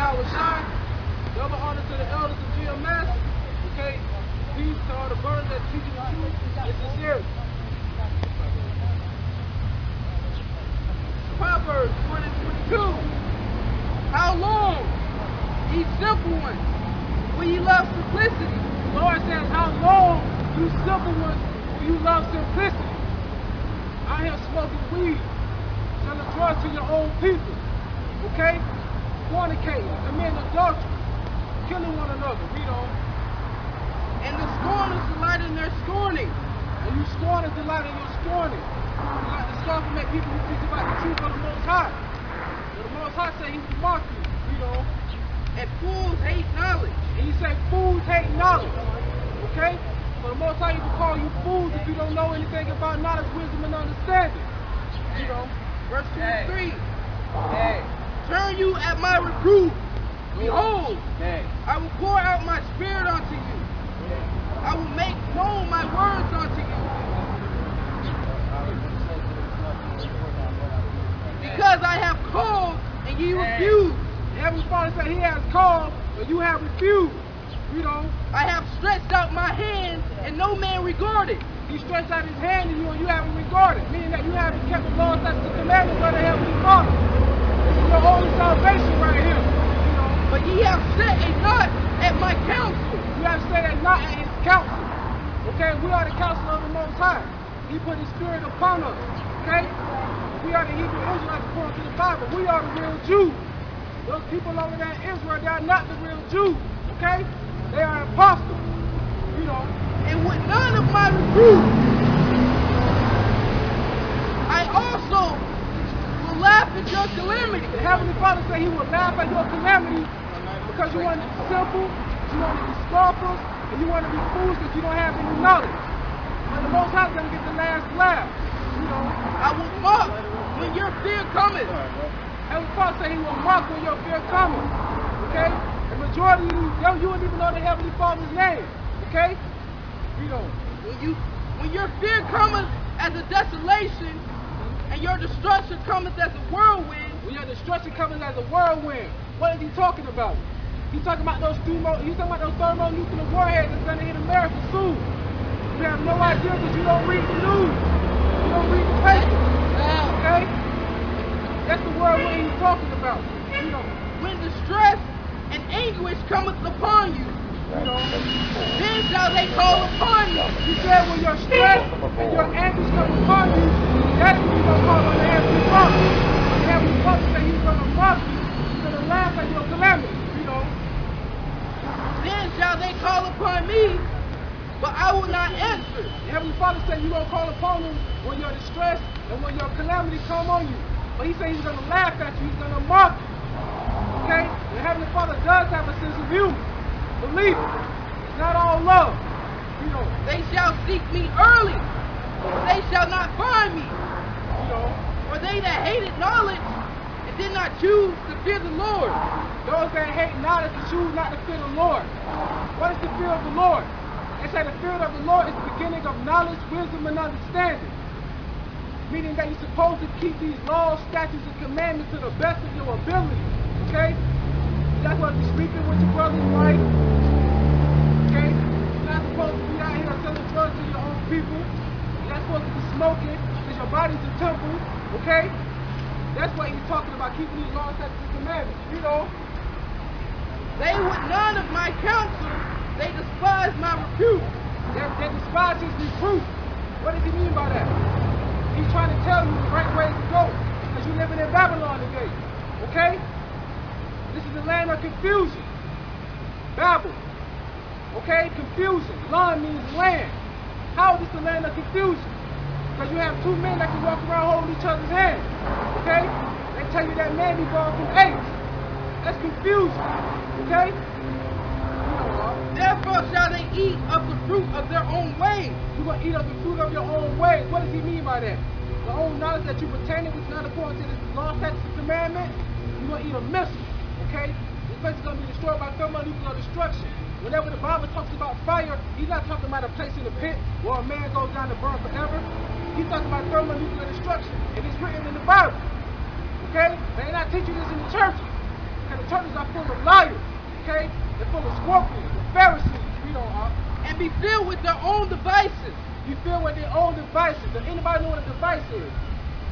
Yahweh Shai. Double honor to the elders of GMS. Okay? Peace to all the brothers that teach the truth and sincerity. Proverbs 20:22. How long, ye simple ones, will ye love simplicity? The Lord says, how long, you simple ones, will you love simplicity? Out here smoking weed, selling drugs to your own people. Okay? Fornicating, committing adultery, killing one another. Read on. And the scorners delight in their scorning. And you scorners delight in your scorning. You like to scoff and make people who preach about the truth of the Most High. So the Most High said he will mock you. Read on. And fools hate knowledge. And he said fools hate knowledge. Okay? So the Most High will call you fools if you don't know anything about knowledge, wisdom, and understanding. You know. Verse 23. Hey. Turn you at my reproof. Behold, I will pour out my spirit unto you. I will make known my words unto you. Because I have called and ye refused. The Heavenly Father said he has called, but you have refused. You know, I have stretched out my hand and no man regarded. He stretched out his hand to you and you haven't regarded. Meaning that you haven't kept the laws, statutes, and commandments of the Heavenly Father. This is your only salvation right here. You know, but ye have set a knot at my counsel. You have set a knot at his counsel. Okay, we are the counsel of the Most High. He put his spirit upon us. Okay? We are the Hebrew Israelites according to the Bible. We are the real Jews. Those people over there in Israel, they are not the real Jews. Okay? They are imposters. You know. And with none of my reproof, I also will laugh at your calamity. The Heavenly Father said he will laugh at your calamity because you want to be simple, you want to be scoffers, and you want to be fools because you don't have any knowledge. And the Most High is going to get the last laugh. You know, I will mock when your fear cometh. Heavenly Father said he will mock when your fear cometh. Okay? The majority of you wouldn't even know the Heavenly Father's name. Okay? You know, when your fear cometh as a desolation, and your destruction cometh as a whirlwind. When your destruction cometh as a whirlwind, what is he talking about? He's talking about those thermonuclear warheads that's going to hit America soon. You have no idea because you don't read the news. You don't read the paper. Okay? That's the whirlwind he's talking about. You know, when distress and anguish cometh upon you, you know, then shall they call upon you. He said when your stress and your anguish come upon you, that's when you're going to call on the Heavenly Father. The Heavenly Father said he's going to mock you. He's going to laugh at your calamity, you know. Then shall they call upon me, but I will not answer. The Heavenly Father said you're going to call upon him when your distress and when your calamity come on you. But he said he's going to laugh at you. He's going to mock you. Okay? The Heavenly Father does have a sense of humor. Believe it. It's not all love. You know, they shall seek me early, but they shall not find me. You know, for they that hated knowledge and did not choose to fear the Lord. Those that hate knowledge and choose not to fear the Lord. What is the fear of the Lord? They say the fear of the Lord is the beginning of knowledge, wisdom, and understanding. Meaning that you're supposed to keep these laws, statutes, and commandments to the best of your ability. Okay? That's why you're sleeping with your brother's wife. Okay? You're not supposed to be out here selling drugs to your own people. You're not supposed to be smoking because your body's a temple. Okay? That's why he's talking about keeping these laws, statutes, and commandments. You know? They would none of my counsel. They despise my rebuke. They despise his reproof. What does he mean by that? He's trying to tell you the right ways to go. Because you're living in Babylon today. Okay? This is the land of confusion. Babel. Okay? Confusion. Land means land. How is this the land of confusion? Because you have two men that can walk around holding each other's hands. Okay? They tell you that man be born from apes. That's confusion. Okay? Therefore shall they eat of the fruit of their own ways. You're going to eat of the fruit of your own ways. What does he mean by that? The own knowledge that you pertain which is not according to this law, statutes, and commandment, you're going to eat a missile. Okay? This place is going to be destroyed by thermonuclear destruction. Whenever the Bible talks about fire, he's not talking about a place in the pit where a man goes down to burn forever. He's talking about thermonuclear destruction. And it's written in the Bible. Okay? They're not teaching this in the churches. Because the churches are full of liars, okay? They're full of scorpions, the Pharisees, and be filled with their own devices. You filled with their own devices. Does anybody know what a device is?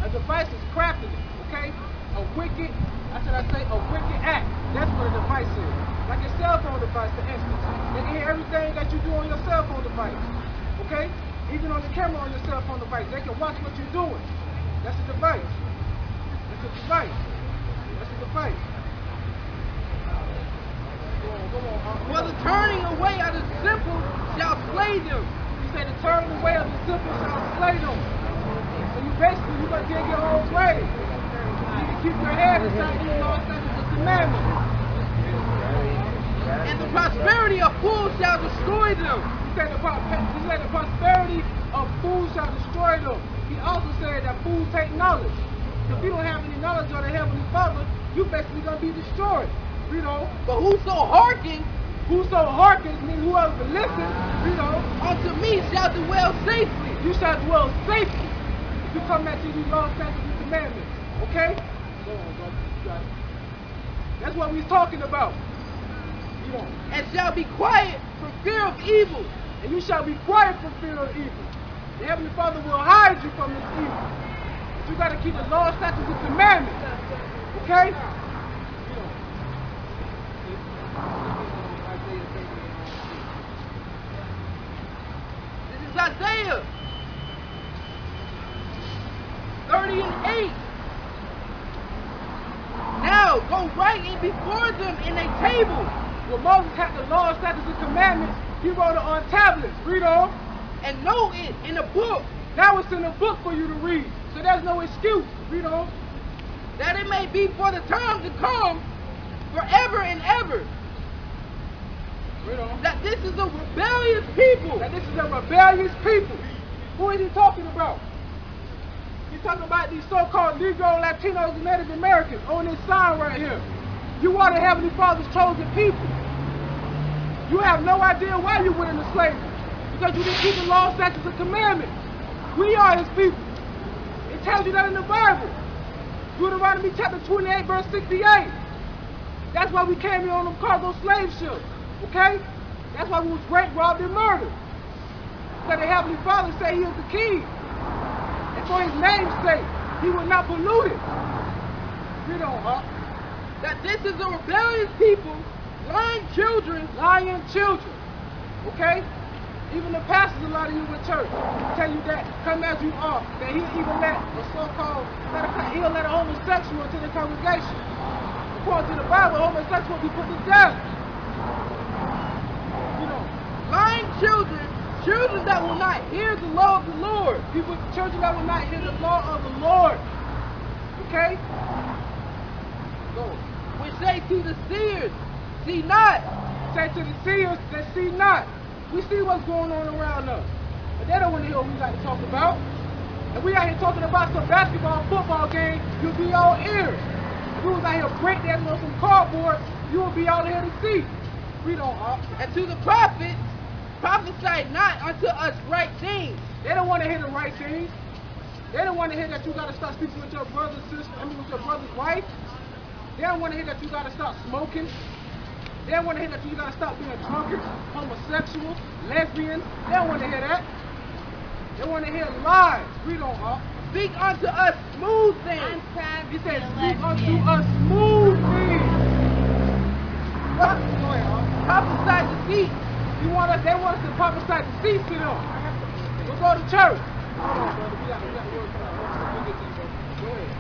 A device is craftiness, okay? A wicked act. That's what a device is. Like a cell phone device, for instance. They can hear everything that you do on your cell phone device, okay? Even on the camera on your cell phone device, they can watch what you're doing. That's a device. That's a device. That's a device. Go on. For the turning away of the simple shall slay them. You say the turning away of the simple shall slay them. So you basically, you're going to dig your own grave. You need to keep your head inside these laws, statutes, and commandments. And the prosperity of fools shall destroy them. He said the prosperity of fools shall destroy them. He also said that fools take knowledge. If you don't have any knowledge of the Heavenly Father, you basically going to be destroyed. But whoso hearkens means whoever listens, unto me shall dwell safely. You shall dwell safely if you come back to these laws, statutes, and commandments. Okay? Go on, brother. You got it. That's what we're talking about. And shall be quiet from fear of evil. And you shall be quiet from fear of evil. The Heavenly Father will hide you from this evil. But you got to keep the laws, statutes, and commandments. Okay? This is Isaiah 30:8. Now go write it before them in a table. When Moses had the laws, statutes, and commandments, he wrote it on tablets. Read on. And know it in a book. Now it's in a book for you to read. So there's no excuse. Read on. That it may be for the time to come, forever and ever. Read on. That this is a rebellious people. That this is a rebellious people. Who is he talking about? He's talking about these so-called Negro, Latinos, and Native Americans on this sign right here. You are the Heavenly Father's chosen people. You have no idea why you went into slavery. Because you didn't keep the law, statutes, and commandments. We are His people. It tells you that in the Bible. Deuteronomy chapter 28, verse 68. That's why we came here on them cargo slave ships. Okay? That's why we was raped, robbed, and murdered. Because the Heavenly Father said He is the King. And for His name's sake, He will not pollute it. Read on, that this is a rebellious people, lying children. Okay? Even the pastors, a lot of you in church, tell you that come as you are, that He'll even let a so-called, He'll let a homosexual into the congregation. According to the Bible, homosexual will be put to death. Lying children that will not hear the law of the Lord. Children that will not hear the law of the Lord. Okay? Go. Which say to the seers, see not. Say to the seers that see not. We see what's going on around us. But they don't want to hear what we like to talk about. And we out here talking about some basketball, football game, you'll be all ears. If we was out here breakdancing on some cardboard, you will be all here to see. We don't. And to the prophets, prophesy not unto us right things. They don't want to hear the right things. They don't want to hear that you got to start speaking with your brother's sister, with your brother's wife. They don't want to hear that you got to stop smoking. They don't want to hear that you got to stop being drunkards, homosexuals, lesbians. They don't want to hear that. They want to hear lies. Read on, Speak unto us smooth things. He said, speak unto us smooth things. What? Go ahead, prophesy deceit. They want us to prophesy deceit to them. We'll go to church. Hold on, brother. We got work for that. Go ahead.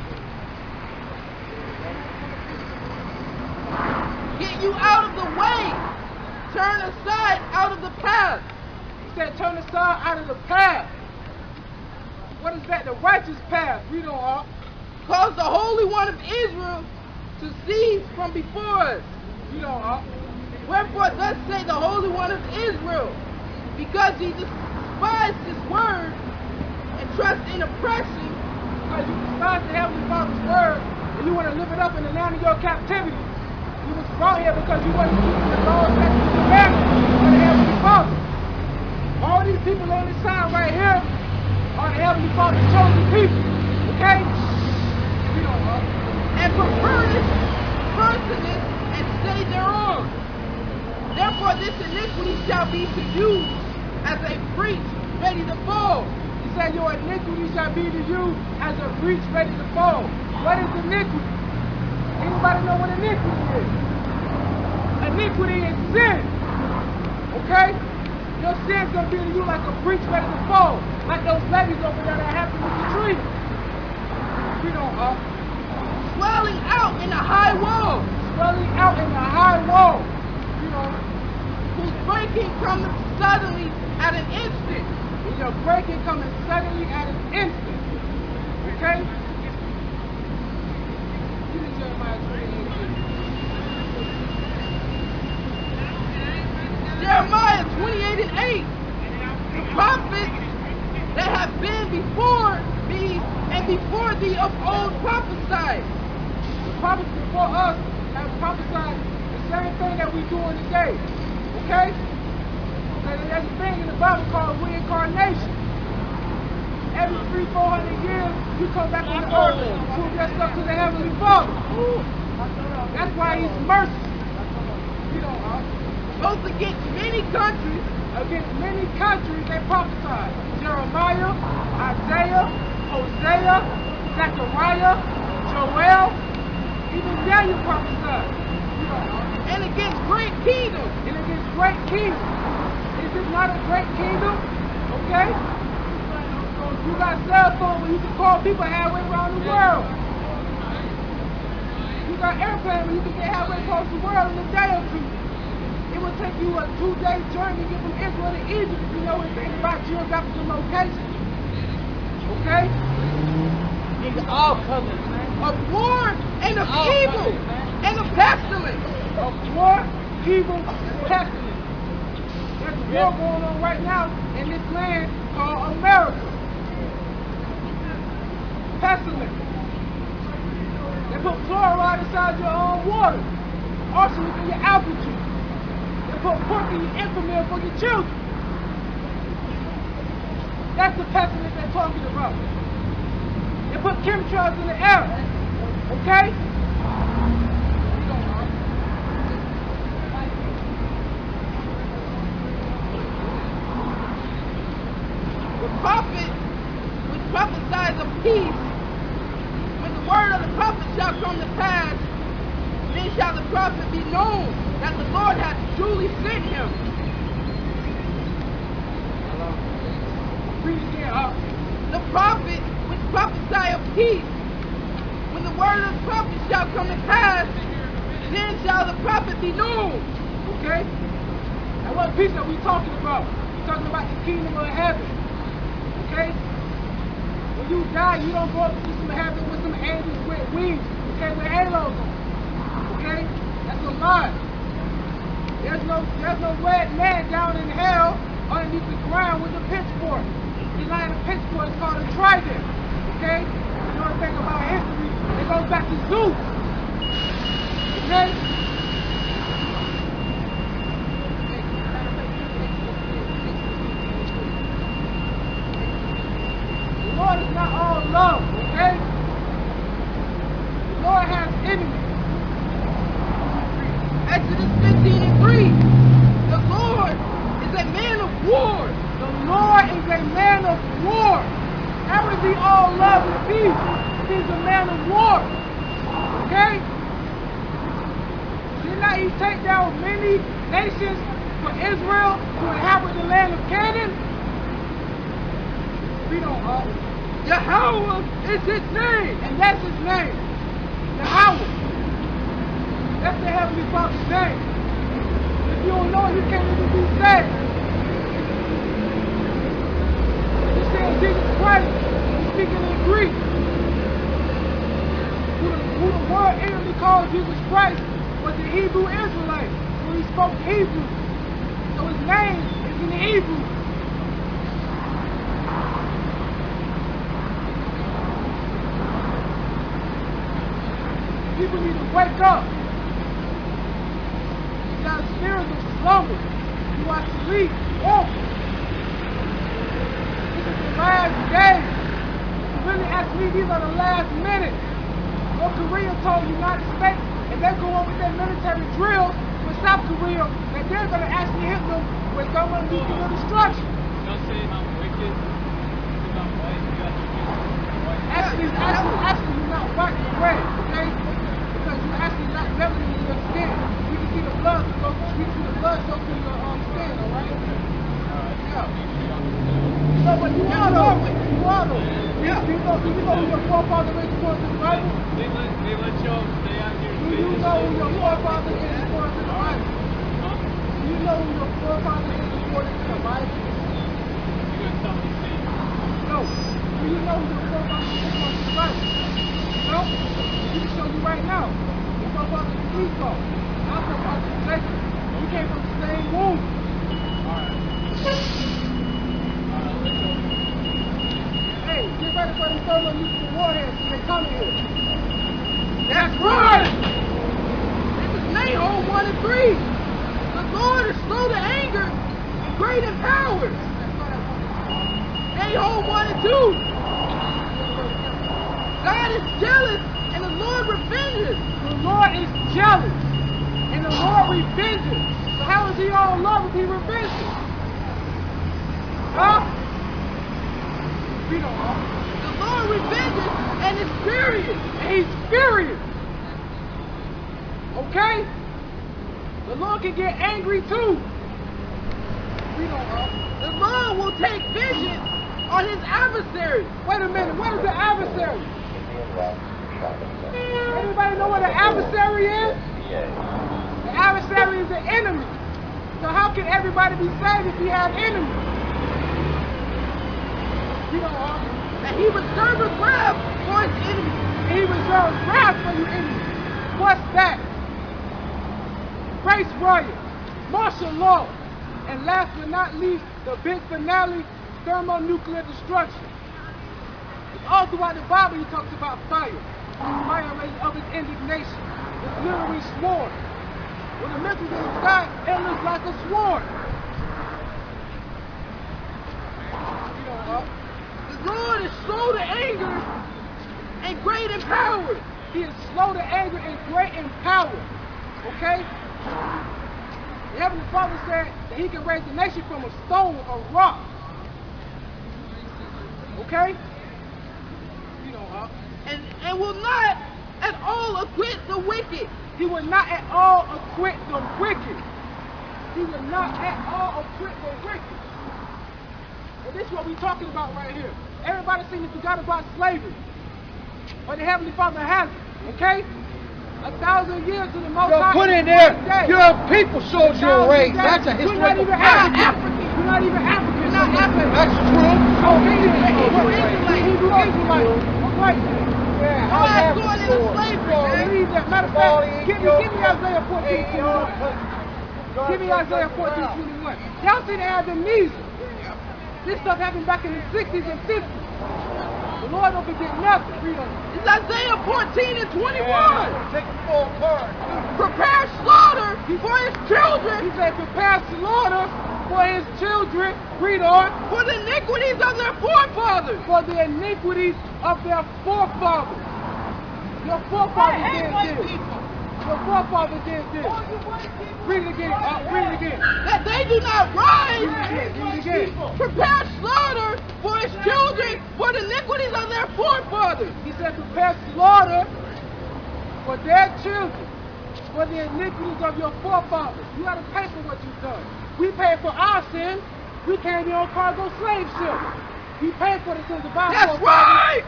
Get you out of the way. Turn aside out of the path. He said, turn aside out of the path. What is that? The righteous path. Read on, Cause the Holy One of Israel to cease from before us. Read on, Wherefore thus say the Holy One of Israel, because ye despise His word and trust in oppression. Because you despise the Heavenly Father's word and you want to live it up in the land of your captivity. You was brought here because you wasn't keeping the laws, statutes, and commandments of the Heavenly Father. All these people on this sign right here are the Heavenly Father's chosen people. Okay? And prefer this laid thereon. Therefore this iniquity shall be to you as a breach ready to fall. He said your iniquity shall be to you as a breach ready to fall. What is iniquity? Anybody know what iniquity is? Iniquity is sin. Okay? Your sin's gonna be to you like a breach ready to fall. Like those babies over there that happened with the tree. We don't Swelling out in a high wall. Swelling out in a high wall. You know, whose breaking cometh suddenly at an instant. and your breaking coming suddenly at an instant. Okay? Give me Jeremiah 28:8. Jeremiah 28:8. The prophets that have been before me and before thee of old prophesied. The prophets before us have prophesied the same thing that we're doing today. Okay? And there's a thing in the Bible called reincarnation. Every 300-400 years, you come back on the earth and prove yourself to the Heavenly Father. That's why He's merciful. You know, Both against many countries. against many countries they prophesied. Jeremiah, Isaiah, Hosea, Zechariah, Joel, even Daniel prophesied. You know, And against great kingdoms. and against great kingdoms. Is this not a great kingdom? Okay? You got cell phone where you can call people halfway around the world. You got airplane where you can get halfway across the world in a day or two. It will take you a 2-day journey to get from Israel to Egypt if you know anything about geographical location. Okay? Nigga, all colors, man. Of war and of All evil colors, man. and of pestilence. Of war, evil, and pestilence. There's a war going on right now in this land called America. Pestilence. They put fluoride inside your own water. Arsenic in your apple juice. They put pork in your infant for your children. That's the pestilence they're talking about. They put chemtrails in the air. Okay? The prophet which prophesies of peace, when the word of the prophet shall come to pass, then shall the prophet be known that the Lord hath truly sent him. Read again, The prophet which prophesy of peace, when the word of the prophet shall come to pass, then shall the prophet be known. Okay? Now what peace are we talking about? We're talking about the kingdom of heaven. Okay? When you die, you don't go up to some heaven with some angels with wings. Okay, with halos on. Okay? That's a lie. There's no red man down in hell underneath the ground with a pitchfork. He's not in a pitchfork, it's called a trident. Okay? You know the thing about history, it goes back to Zeus. Okay? The Lord is not all love, okay? The Lord has enemies. Exodus 15:3. The Lord is a man of war. The Lord is a man of war. How is he all love and peace? He's a man of war. Okay? Did not he take down many nations for Israel to inhabit the land of Canaan? We don't know. Yahweh is his name. And that's his name. Yahweh. That's the Heavenly Father's name. If you don't know it, you can't even be saved. You say Jesus Christ, you're speaking in Greek. Who the word literally called Jesus Christ was the Hebrew Israelite, when he spoke Hebrew. So his name is in the Hebrew. People need to wake up. You got a spirit of slumber. You are asleep. Woke. This is the last day. You really ask me, these are the last minutes. What Korea told you not to expect and they go over their military drills with South Korea, that they're going to actually hit them with thermonuclear destruction. Don't say I'm wicked. I'm white. You got to white. Actually, you're not white, you're red, okay? Because you're actually not melanin in your skin. You can see the blood go through your skin, alright? Yeah. No, but you are though. You are though. Yeah. Do you know who your forefather is according to the Bible? They let y'all stay out here. Do you know who your forefather is according to the Bible? Huh? Do you know who your forefather is according to the Bible? You gonna tell me see? No. Do you know who your forefather is according to the Bible? No? We can show you right now. Your forefather is Esau. Our forefather is Jacob. We came from the same womb. Hey, get ready for the thermonuclear warheads when they come here. That's right. This is Nahum 1 and 3. The Lord is slow to anger and great in power. Nahum 1 and 2. God is jealous and the Lord revenges. The Lord is jealous and the Lord revenges. So how is he all love if he revenges? Huh? We don't know. The Lord revenges and is furious. And he's furious. Okay? The Lord can get angry too. We don't know. The Lord will take vengeance on his adversary. Wait a minute, what is the adversary? Anybody know what an adversary is? The adversary is the enemy. So how can everybody be saved if he has enemies? You know, And he reserves wrath for his enemies. he reserves wrath for your enemies. What's that? Race riot, martial law, and last but not least, the big finale, thermonuclear destruction. All throughout the Bible, he talks about fire. Fire of his indignation. It's literally sword. When the missiles in the sky, it looks like a sword. You know, The Lord is slow to anger and great in power. he is slow to anger and great in power. Okay? The Heavenly Father said that he can raise the nation from a stone, a rock. Okay? You know, And will not at all acquit the wicked. he will not at all acquit the wicked. He will not at all acquit the wicked. And this is what we're talking about right here. Everybody seems to forgot about slavery. But the Heavenly Father hasn't. Okay? 1,000 years to the Most High. Put in there, your people showed you a race. That's a We're not historical even fact. African. We're not even African. We're not African. That's true. Hebrew Israelites. All right. Yeah, How that's going into slavery, man. Believe that. Matter of fact, give me Isaiah 14:21. Give me Isaiah 14:21. Y'all see they have amnesia. This stuff happened back in the 60s and 50s. The Lord don't forget nothing. Read on it. It's Isaiah 14 and 21. Take the full card. Prepare slaughter for his children, He said, prepare slaughter for his children. Read on. for the iniquities of their forefathers. For the iniquities of their forefathers. Your forefathers did this. Your forefathers did this. Read it again. Read it again. That they do not rise. Read it again. Prepare slaughter for his children, for the iniquities of their forefathers. He said, prepare slaughter for their children, for the iniquities of your forefathers. You got to pay for what you've done. We paid for our sins. We came here on cargo slave ship. We paid for the sins of our That's forefathers. right.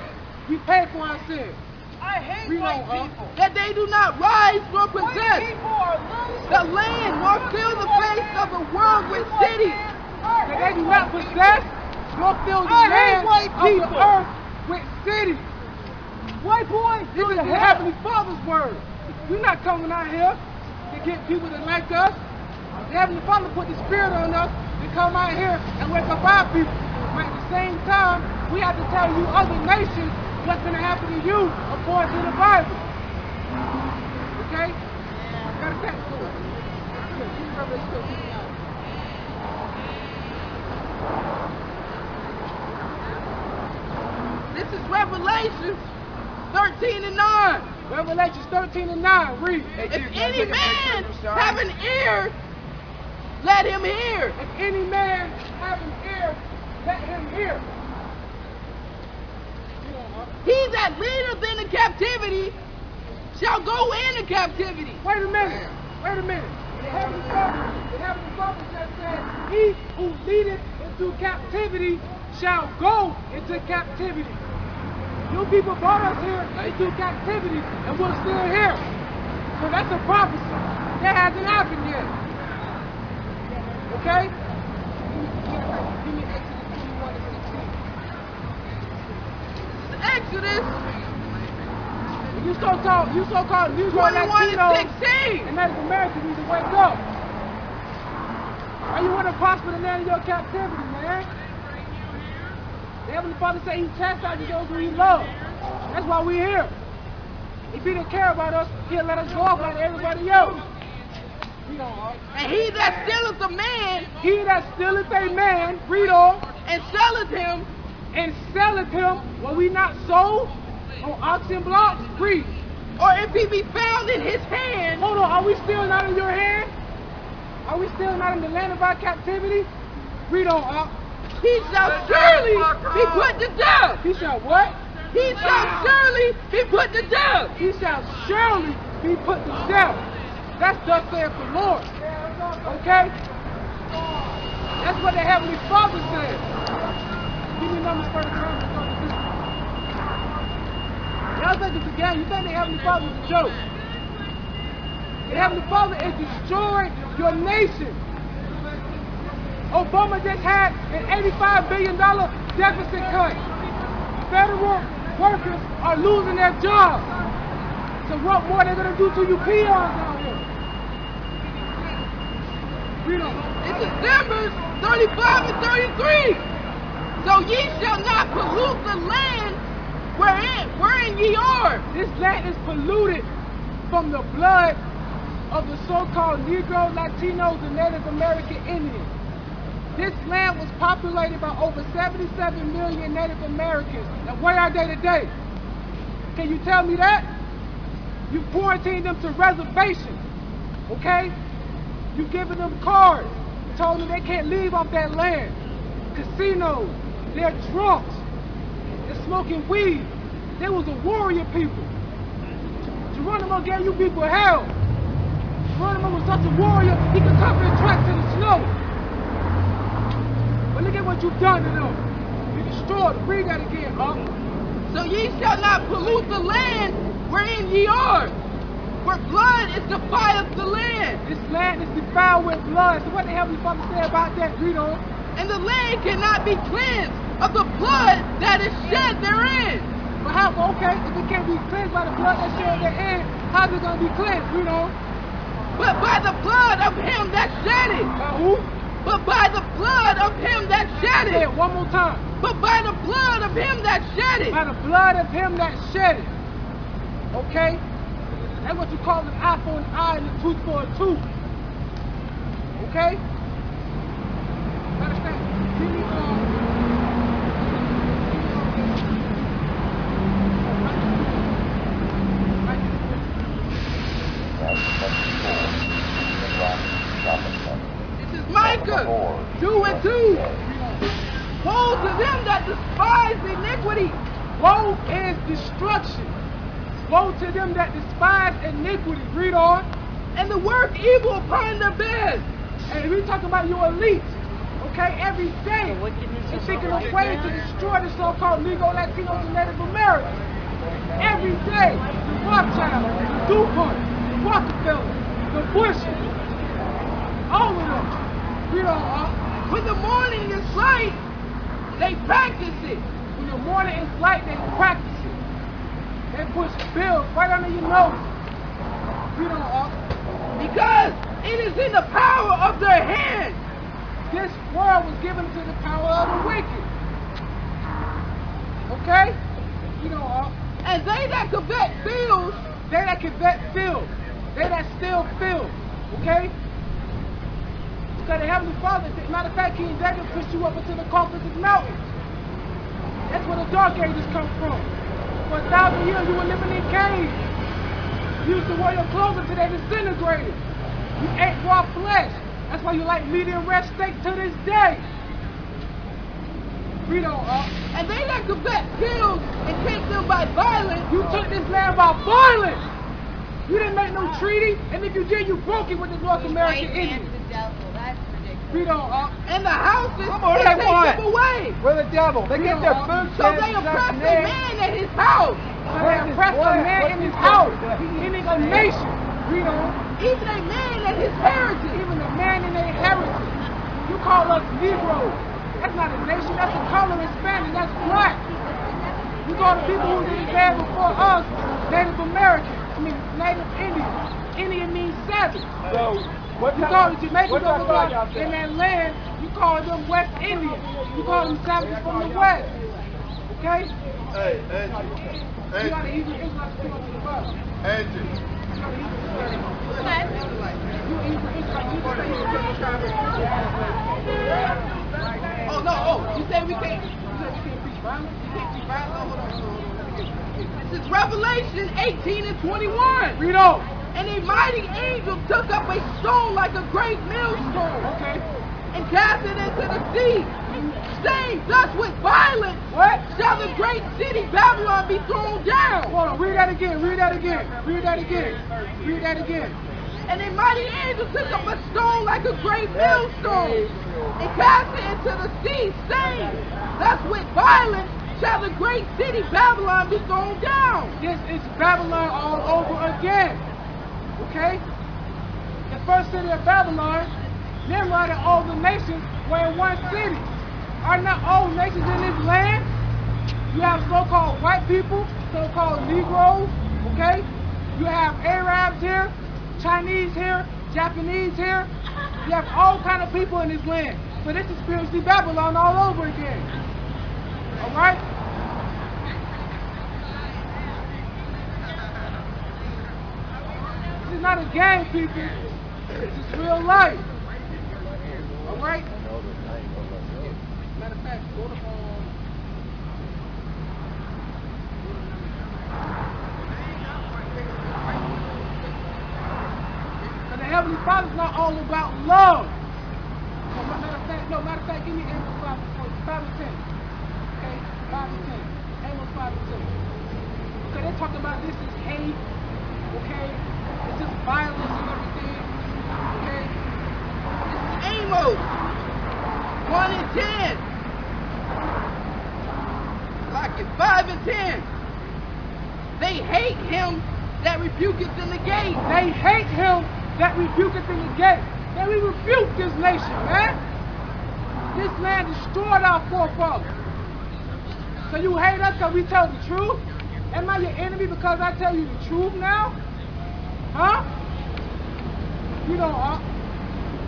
We paid for our sins. I hate Read on, that they do not rise nor possess the land nor fill the face of the world with cities. That they do not possess nor fill the land of the earth with cities. White boy, this is the Heavenly Father's word. We're not coming out here to get people that like us. The Heavenly Father put the Spirit on us to come out here and wake up our people. But at the same time, we have to tell you other nations what's going to happen to you according to the Bible. Okay? Got a text for it. Give me Revelation 13. This is Revelation 13 and 9. Revelation 13 and 9, read. If any man have an ear, let him hear. If any man have an ear, let him hear. He that leadeth into captivity shall go into captivity. Wait a minute. Wait a minute. The Heavenly Father just said, he who leadeth into captivity shall go into captivity. You people brought us here into captivity, and we're still here. So that's a prophecy. That hasn't happened yet. Okay? Give me Exodus 21 and 16. Exodus You so-called Negro 21 Latinos and 16. and Native Americans need to wake up. Why you want to prosper the land of your captivity, man? The Heavenly Father said he chastises those who he loves. That's why we're here. If he didn't care about us, he'll let us go off like everybody else. And he that stealeth a man, He that stealeth a man, read on, and selleth him, and selleth him, were we not sold on auction blocks? Read. or if he be found in his hand, Hold on, are we still not in your hand? Are we still not in the land of our captivity? Read on, he shall surely be put to death. He shall what? He shall surely be put to death. He shall surely be put to death. That's thus saith the Lord. Okay? That's what the Heavenly Father said. Give me numbers for the time. Y'all think it's a game. You think the Heavenly Father is a joke. The Heavenly Father is destroying your nation. Obama just had an $85 billion deficit cut. Federal workers are losing their jobs. So what more are they going to do to you peons out here? Read on. It's Numbers 35 and 33. So ye shall not pollute the land wherein ye are. This land is polluted from the blood of the so-called Negro, Latinos, and Native American Indians. This land was populated by over 77 million Native Americans. And where are they today? Can you tell me that? You quarantined them to reservations, okay? You giving them cards, told them they can't leave off that land. Casinos, they're drunks, they're smoking weed. They was a warrior people. Geronimo gave you people hell. Geronimo was such a warrior, he could cover his tracks in the snow. But look at what you've done to them. You destroyed them. Read that again, So ye shall not pollute the land wherein ye are, where blood is defileth the land. This land is defiled with blood. So what the Heavenly Father say about that? Read on. And the land cannot be cleansed of the blood that is shed therein. But how, okay, if it can't be cleansed by the blood that's shed therein, how's it going to be cleansed? Read on. But by the blood of him that shed it. Who? But by the blood of him that shed Say it. it one more time. But by the blood of him that shed it. By the blood of him that shed it. Okay? That's what you call an eye for an eye and a tooth for a tooth. Okay? Understand? Give me This is Micah 2 and 2. Woe to them that despise iniquity. woe is destruction. Woe to them that despise iniquity. Read on. And the work evil upon their beds. And we talking about your elites. Okay, every day they're thinking of ways to destroy the so-called Negro, Latinos, and Native Americans. Every day, the Rothschilds, the DuPont, the Rockefeller, the Bushes, all of them. Read on. When the morning is light, they practice it. When the morning is light, they practice it. They push bills right under your nose. Read on. Because it is in the power of their hands. This world was given to the power of the wicked. Okay? You know, And they that covet fields, they that covet filth, they that steal filth. Okay? Because the Heavenly Father, matter of fact, King David pushed you up into the Caucasus Mountains. That's where the Dark Ages come from. For 1,000 years you were living in caves. You used to wear your clothes until they disintegrated. You ate raw flesh. That's why you like medium rare steak to this day. Read on, And they that covet kills and take them by violence. You took this land by violence. You didn't make no treaty, and if you did, you broke it with the North American Indians. Read on, And the houses Come on, they they take won. them away. We're the devil. They get their food So they oppress the man at his house. So they oppressed a man in his house, meaning a nation. Read on. Even a man at his heritage. Even a man in their heritage. You call us Negroes. That's not a nation, that's a color in Spanish, that's black. You call the people who did it bad before us Native Americans, Native Indians. Indian means savage. So, You call the Jamaicans over there in that land, you call them West Indians. You call them savages from the West. Okay? Hey, You got the Hebrew Israelites to come to the Bible. Andrew. You got the Hebrew Israelites. You Hebrew Israelites, you say you're Oh no, you say we can't preach violence? you can't be violent. Hold on. This is Revelation 18 and 21. Read on. And a mighty angel took up a stone like a great millstone. Okay. And cast it into the sea, saying, thus with violence What? shall the great city Babylon be thrown down. Hold on, read that again, read that again, read that again, read that again. And a mighty angel took up a stone like a great millstone, and cast it into the sea, saying, thus with violence shall the great city Babylon be thrown down. This is Babylon all over again. Okay? The first city of Babylon, Nimrod and all the nations were in one city. Are not all nations in this land? You have so-called white people, so-called Negroes, okay? You have Arabs here, Chinese here, Japanese here. You have all kind of people in this land. So this is spiritually Babylon all over again. Alright? This is not a game, people. This is real life. Alright? Matter of fact, go to and the Heavenly Father's not all about love. So, matter of fact, give me Amos 5 and 10. Okay? 5 and 10. Amos 5 and 10. Okay, they talk about this is hate. Okay? It's just violence and everything. Okay? This is Amos 1 and 10. Like it, 5 and 10. They hate him that rebuketh in the gate. They hate him that rebuketh in the gate. And we rebuke this nation, man. This land destroyed our forefathers. So you hate us because we tell the truth? Am I your enemy because I tell you the truth now? Huh? You don't,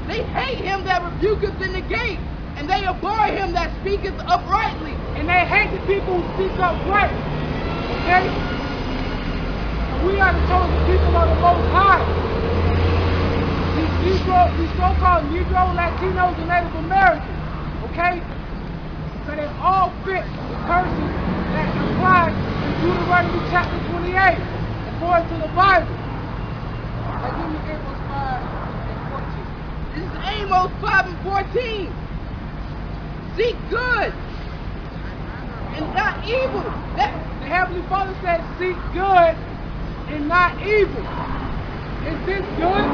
They hate him that rebuketh in the gate, and they abhor him that speaketh uprightly. and they hate the people who speak up right. Okay? We are the chosen people of the Most High. These so-called Negro, Latinos, and Native Americans. Okay? So they all fit the curses that apply in Deuteronomy chapter 28, according to the Bible. Now give me Amos 5 and 14. This is Amos 5 and 14. Seek good and not evil. The Heavenly Father said, seek good and not evil. Is this good?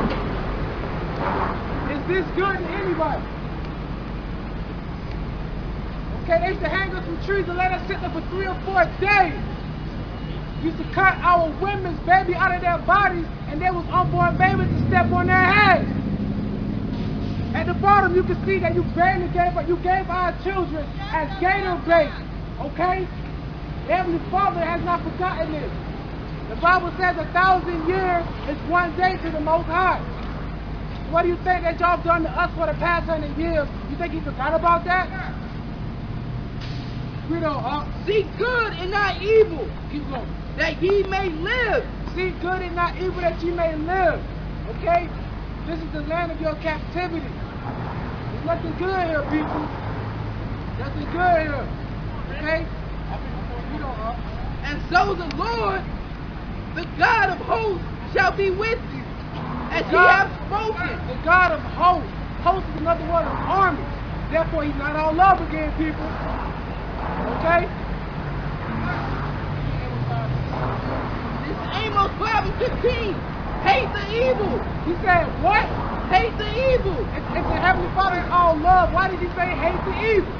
Is this good to anybody? Okay, they used to hang us from trees and let us sit there for 3 or 4 days. Used to cut our women's baby out of their bodies, and there was unborn babies to step on their heads. At the bottom, you can see that you gave our children as gator bait. Okay? The Heavenly Father has not forgotten this. The Bible says 1,000 years is one day to the Most High. What do you think that y'all done to us for the past 100 years? You think he forgot about that? We don't, Seek good and not evil, keep going. that ye may live. Seek good and not evil that you may live. Okay? This is the land of your captivity. There's nothing good here, people. Nothing good here. Okay? We don't, And so the Lord, the God of hosts, shall be with you, as he God- hath spoken. The God of hosts. Hosts is another word of army. Therefore, he's not all love again, people. Okay? This is Amos 5:15. Hate the evil. He said, what? Hate the evil. If the Heavenly Father is all love, why did he say hate the evil?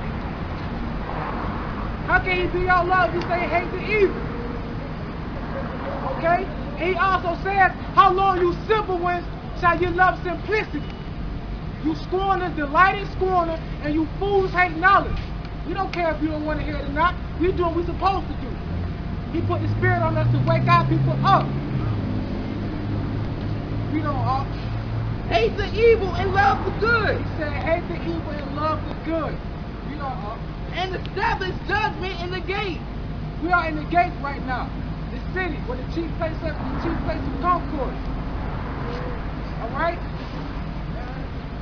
How can he be all love if he say hate the evil? Okay? And he also says, how long you simple ones shall you love simplicity? You scorners delight in scorner, and you fools hate knowledge. We don't care if you don't want to hear it or not. We do what we're supposed to do. He put the Spirit on us to wake our people up. We don't Hate the evil and love the good. He said, hate the evil and love the good. We don't And establish judgment in the gate. We are in the gates right now. The city, where the chief place of concourse. Alright?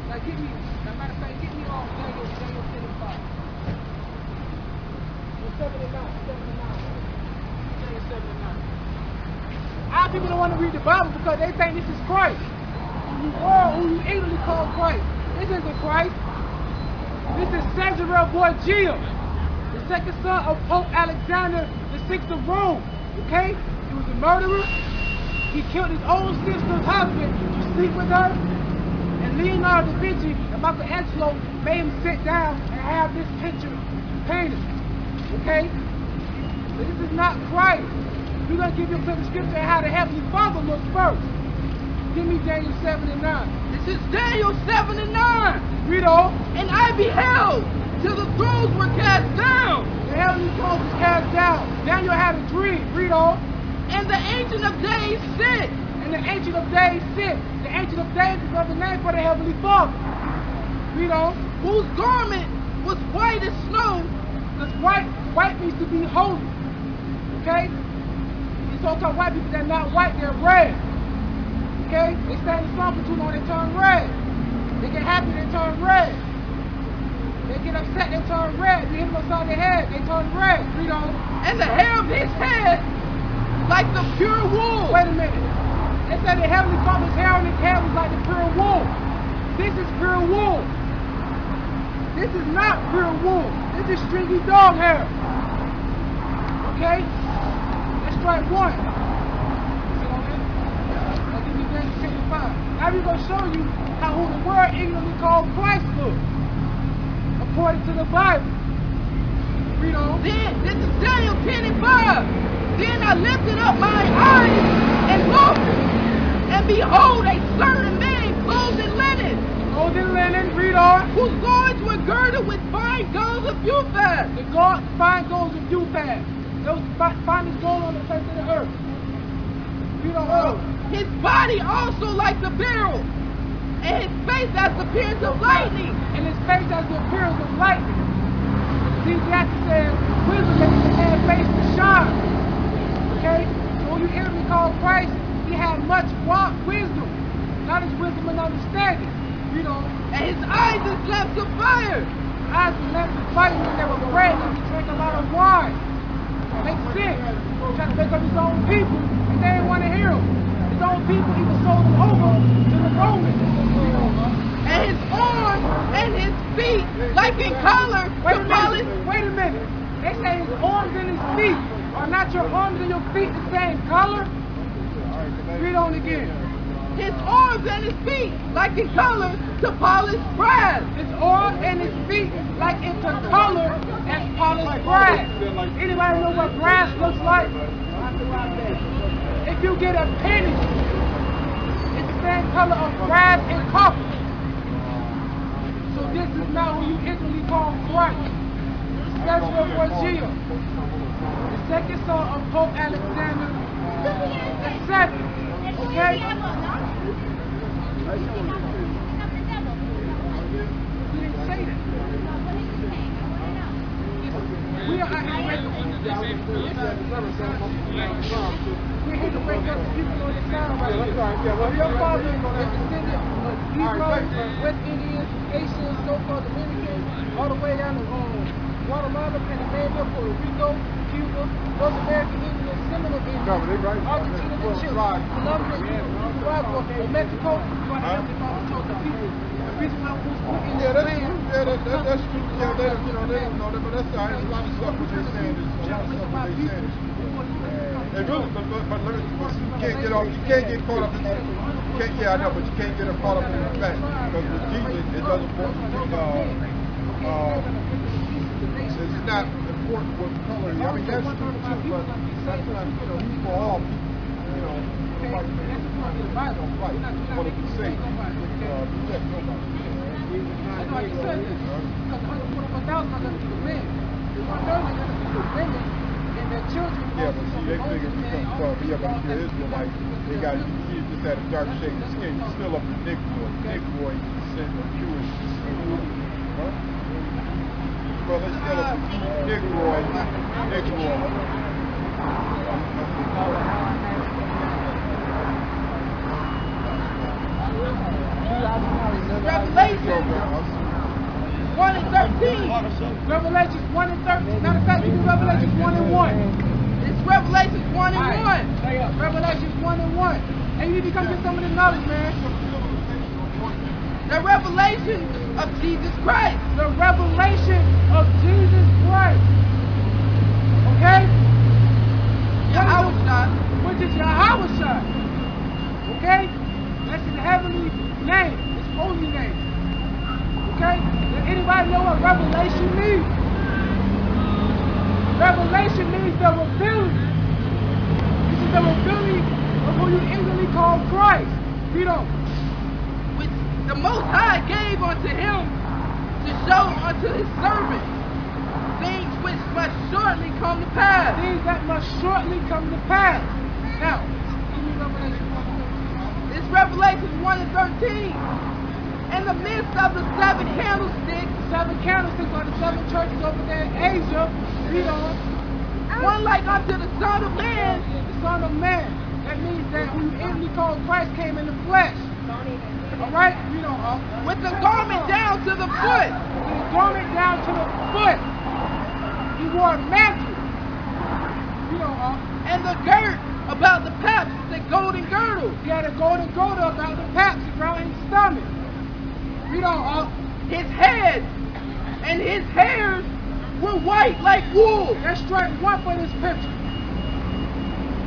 Now get me, matter of fact, get me off Daniel 75. 79. Daniel 79. Our people don't want to read the Bible because they think this is Christ. Who you ignorantly call Christ. This isn't Christ. This is Caesarea Borgia, the second son of Pope Alexander VI of Rome. Okay? He was a murderer. He killed his own sister's husband to sleep with her. And Leonardo da Vinci and Michelangelo made him sit down and have this picture painted. Okay? But this is not Christ. We're going to give you a clear description of how the Heavenly Father looks first. Give me Daniel 7 and 9. This is Daniel 7 and 9. Read all. And I beheld till the thrones were cast down. The heavenly thrones was cast down. Daniel had a dream. Read all. And the Ancient of Days sit. And the Ancient of Days sit. The Ancient of Days is another name for the Heavenly Father. Read on. Whose garment was white as snow. Because white means to be holy. Okay? These so-called white people, they're not white, they're red. Okay? They stand in sun for too long, they turn red. They get happy, they turn red. They get upset, they turn red. You hit them upside their head, they turn red. Read on. And the hair of his head like the pure wool. Wait a minute. They said the Heavenly Father's hair on his head was like the pure wool. This is pure wool. This is not pure wool. This is stringy dog hair. Okay? That's strike one. Now we're going to show you how who the world ignorantly called Christ looks, according to the Bible. Read on. Then, this is Daniel 10 and 5. Then I lifted up my eyes and looked, and behold, a certain man clothed in linen. Clothed in linen, read on. Whose loins were girded with fine gold of Uphaz. The fine gold of Uphaz. Those finest gold on the face of the earth. Read on. His body also like the beryl, and his face as the appearance of lightning. And his face as the appearance of lightning. Ecclesiastes says, wisdom makes the man's face to shine. Okay? So when you hear me call Christ, he had much wisdom. Not his wisdom and understanding. Read on. And his eyes as lamps of fire. Eyes and lamps of fire when they were red and he drank a lot of wine. Makes sense. He tried to make up his own people, and they didn't want to hear him. His own people even sold him over to the Romans. And his arms and his feet like in color. Wait a minute. They say his arms and his feet. Are not your arms and your feet the same color? Read on again. His arms and his feet like in color to polished brass. His arms and his feet like into color as polished brass. Anybody know what brass looks like? If you get a penny, it's the same color of brass and copper. So this is not who you ignorantly call Christ. Caesarea Borgia, the second son of Pope Alexander VII. Okay? He didn't say that. We are out here to we're here to wake up the people on this sound right here. Your father is descendant of Negroes, West Indians, Haitians, so-called Dominicans, all the way down to Guatemala, Panamania, Puerto Rico, Cuba, North American Indians, similar in No, but they right. Argentina and Chile, Colombia, Nicaragua, and Mexico. You want to have the control the people. The reason why we put in Yeah, this that's land. true. Yeah, that's true. Yeah, they don't know that, but that's all right. A lot of stuff what they're saying is a lot of stuff what they're saying is true. And really, but let me, you can't get off. You can't get caught up in. You can't. Yeah, I know, but you can't get caught up in the fact because with Jesus, it doesn't work. It's not important what color. I mean, that's true too, but sometimes he's for all people. Nobody don't fight. What if you say, protect nobody. I know I can say this. Because 141,000 are going to be the men. The 130 are going to be the women and their children. Yeah, but see, they figure if you come from, yeah, but if you're Israelite, they got you just had a dark shade of skin. You're still up to Negroid. Negroid is descent of Jewish. Huh? Well, it's still up to Negroid. Revelation 1 and 13. Revelations 1 and 13. Matter of fact, you do Revelations 1 and 1. It's Revelation 1 and 1. Revelations 1 and 1. And you need to come get some of the knowledge, man. The revelation of Jesus Christ. The revelation of Jesus Christ. Okay? Yahushua. Which is Yahushua. Okay? That's his heavenly name. His holy name. Okay? Does anybody know what revelation means? Revelation means the revealing. This is the revealing of who you instantly call Christ. Read on. Which the Most High gave unto him to show unto his servants things which must shortly come to pass. Things that must shortly come to pass. Now, give me Revelation 1. It's Revelation 1 and 13. In the midst of the 7 candlesticks, 7 candlesticks are the 7 churches over there in Asia. Read on. one like unto the Son of Man. The Son of Man. That means that who you instantly call Christ came in the flesh. Alright? Read on. With the garment down to the foot. With the garment down to the foot. He wore a mantle. Read on. And the girt about the paps, the golden girdle. He had a golden girdle about the paps around his stomach. Read on. His head and his hairs were white like wool. Let's strike one for this picture.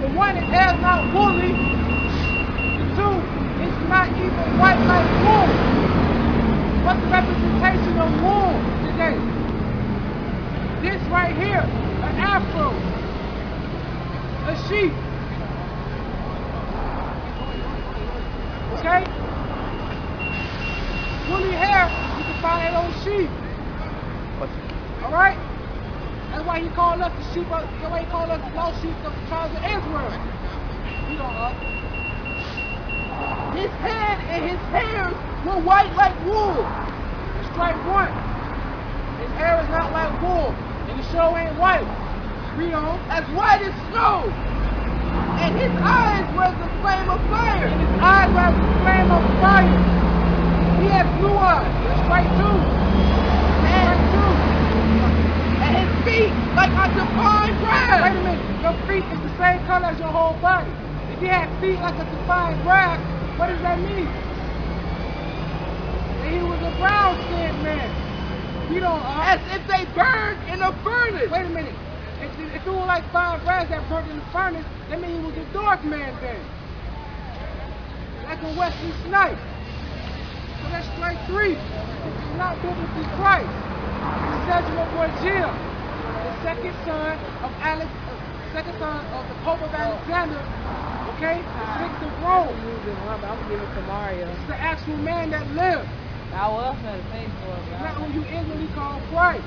The one, his hair's not woolly. The two, it's not even white like wool. What's the representation of wool today? This right here, an afro, a sheep. Okay? Woolly hair, you can find it on sheep. Alright? That's why he called us the sheep of, that's why he called us the lost sheep of the tribes of Israel. You know, His head and his hairs were white like wool. strike one. His hair is not like wool, and the show ain't white. Read on. As white as snow. And his eyes were the flame of fire. And his eyes were like a flame of fire. He had blue eyes. Strike two. Strike two. And his feet like unto fine grass. Wait a minute. Your feet is the same color as your whole body. If he had feet like a fine grass, what does that mean? And he was a brown-skinned man. You don't. As if they burned in a furnace. Wait a minute. If it was like fine grass that burnt in the furnace, that means he was a dark man then. Like a Wesley Snipes. So that's strike three. It's not biblically Christ. It's Cedric Borgia, the second son of the Pope of Alexander. Okay? The sixth of Rome. I'm giving it to Mario. It's the actual man that lived. I was going to pay for it. It's not who you instantly call Christ.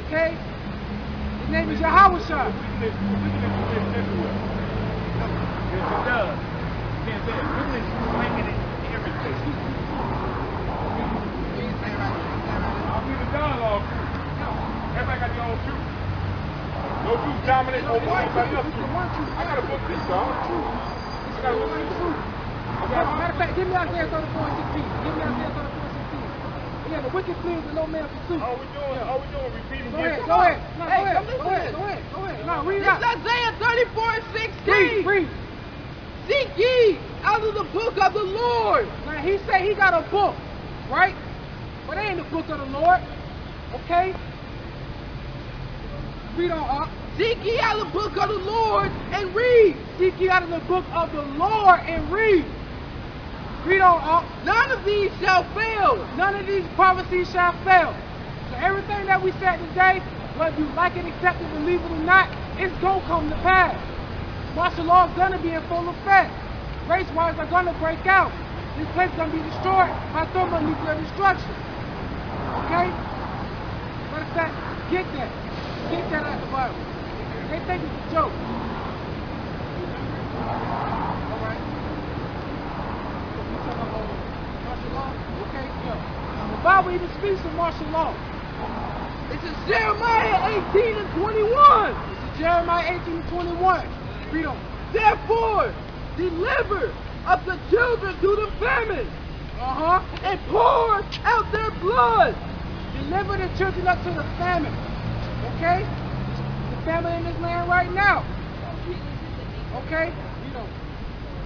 Okay? His name is Yahushua. Everybody got their own truth. No truth dominant over anybody else's truth. I got a book this, dog. I got a book this. Matter of fact, give me Isaiah 34 and 16. Give me Isaiah 34 and 16. Yeah, the wicked flees with no man pursuit. All we doing repeating. Go ahead. No, Hey, go ahead. come listen. Go ahead. No, read it It's out. Isaiah 34:16. Read. Seek ye out of the book of the Lord. Now he said he got a book, right? But it ain't the book of the Lord. Okay? Read on up. Seek ye out of the book of the Lord and read. Seek ye out of the book of the Lord and read. Read on up. None of these shall fail. None of these prophecies shall fail. So everything that we said today, whether you like it, accept it, believe it or not, it's going to come to pass. Martial law is going to be in full effect. Race wars are going to break out. This place is going to be destroyed by thermonuclear destruction. Okay? Matter of fact, get that. Get that out of the Bible. They think it's a joke. Alright. Martial law? Okay, yeah. The Bible even speaks of martial law. This is Jeremiah 18:21. This is Jeremiah 18:21. Read on. Therefore, deliver up the children to the famine, and pour out their blood. Deliver the children up to the famine. Okay? The famine in this land right now. Okay? Read on.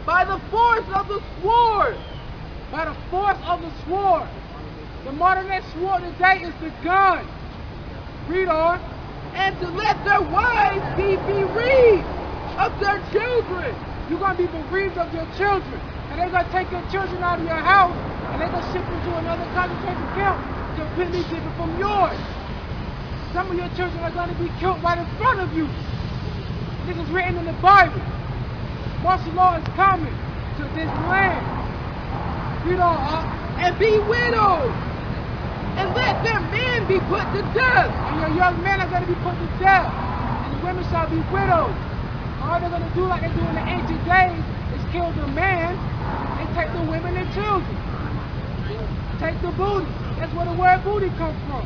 By the force of the sword. By the force of the sword. The modern day sword today is the gun. Read on. And to let their wives be bereaved of their children. You're going to be bereaved of your children. And they're going to take your children out of your house and they're going to ship them to another concentration camp completely different from yours. Some of your children are going to be killed right in front of you. This is written in the Bible. Martial law is coming to this land. Read on up. And be widows. And let their men be put to death. And your young men are going to be put to death. And the women shall be widows. All they're going to do like they do in the ancient days is kill the man and take the women and children. Take the booty. That's where the word booty comes from.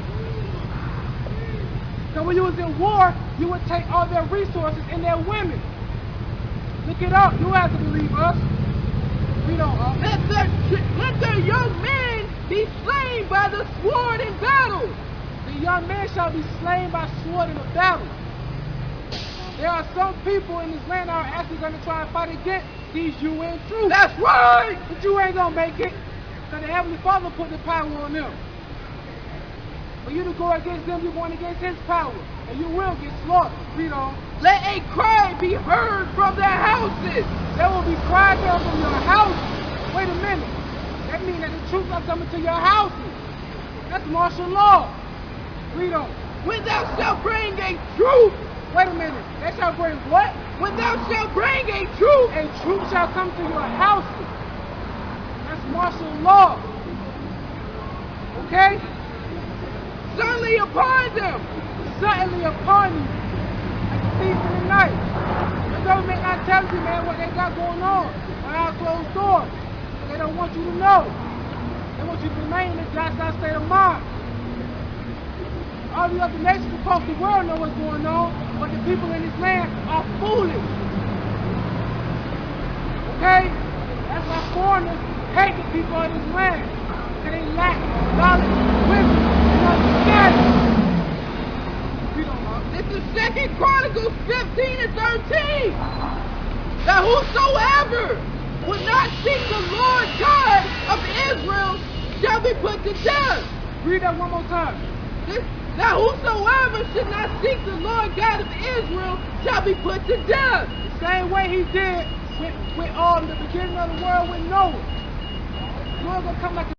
So when you was in war, you would take all their resources and their women. Look it up. You have to believe us. We don't. Let their young men be slain by the sword in battle. The young man shall be slain by sword in a battle. There are some people in this land that are actually going to try to fight against these UN troops. That's right. But you ain't going to make it. So the Heavenly Father put the power on them. For you to go against them, you're going against His power. And you will get slaughtered. Read on. Let a cry be heard from their houses. There will be cries heard from your houses. Wait a minute. That means that the troops are coming to your houses. That's martial law. Read on. When thou shalt bring a troop. Wait a minute. They shall bring what? When thou shalt bring a troop. A troop shall come to your houses. That's martial law. Okay? Suddenly upon them. Suddenly upon you. Like a thief in the night. The government not telling you, man, what they got going on behind closed doors. They don't want you to know. They want you to remain in a docile state of mind. All the other nations across the world know what's going on, but the people in this land are foolish. Okay? That's why foreigners hate the people of this land. Because they lack knowledge, wisdom, and understanding. We don't know. This is 2 Chronicles 15:13. That whosoever will not seek the Lord God of Israel shall be put to death. Read that one more time. That whosoever should not seek the Lord God of Israel shall be put to death. The same way He did with the beginning of the world with Noah. The Lord gonna come like a